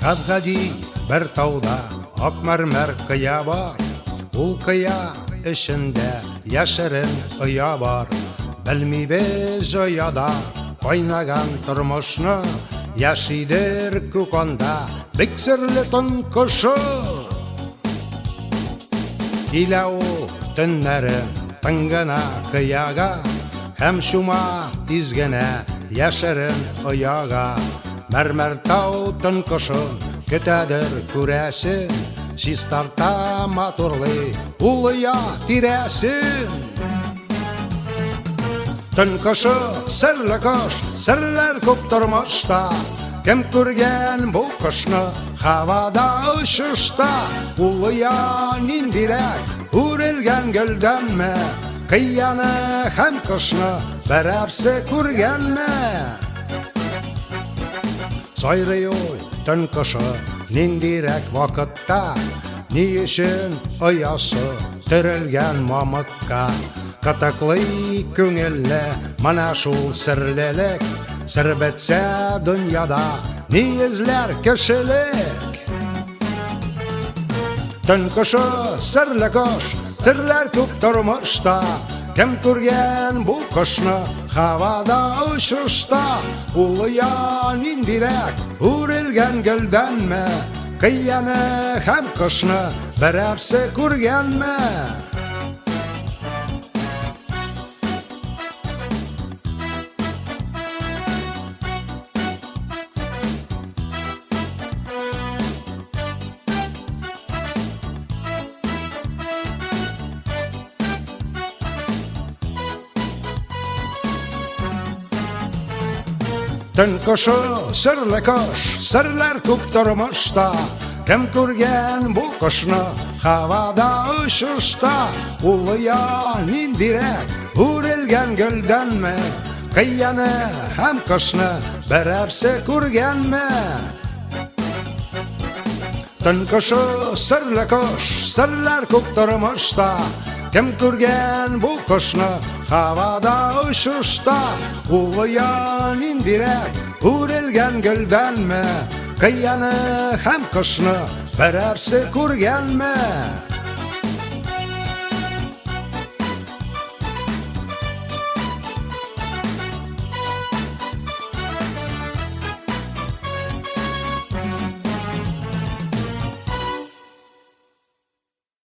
Әбғади бір тауда ақ мәрмәр қия бар, ол қия ішінде яшірін ұя бар. Білмей біз ұяда ойнаған тұрмышны, яшидер көконда біксірлі тұнқышы. Илау түннәрін тыңгына қияға, һәм шума тизгенә яшірін ұяға. Мәрмәр тау тұнқышын көтәдір күрәсін, шистарта матурлы улыя тирәсін. Тұнқышы сірлі қыш, сірлер көп тұрмышта, кім көрген бұл қышны хавада ұшышта. Улыя ниндирәк үрелген гүлдән ме, қияны һәм қышны бір әрсі көрген ме? Сайрый ой тұнқышы ниндирәк вақытта, ни үшін ұясы түрілген мамыққа. Қатақлы көңілі мана шул сірлелік, сір бітсе дүнияда ни ізлер кішілік. Тұнқышы сірлі қыш, сірлер көп тұрмышта, кім көрген бұл қышны хавада ұшышта. Улыя ниндирәк үрелген гүлдән ме, қияны һәм қышны бір әрсі көрген ме? Тұнқышы сірлі қыш, сірлер көп тұрмышта, кім көрген бұл қышны хавада ұшышта. Улыя ниндирәк үрелген гүлдән ме, қияны һәм қышны бір әрсі көрген ме? Тұнқышы сірлі қыш, сірлер көп тұрмышта, кім көрген бұл қышны хавада ұшышта. Улыя ниндирәк үрелген гүлдән ме, қияны һәм қышны бір әрсі көрген ме?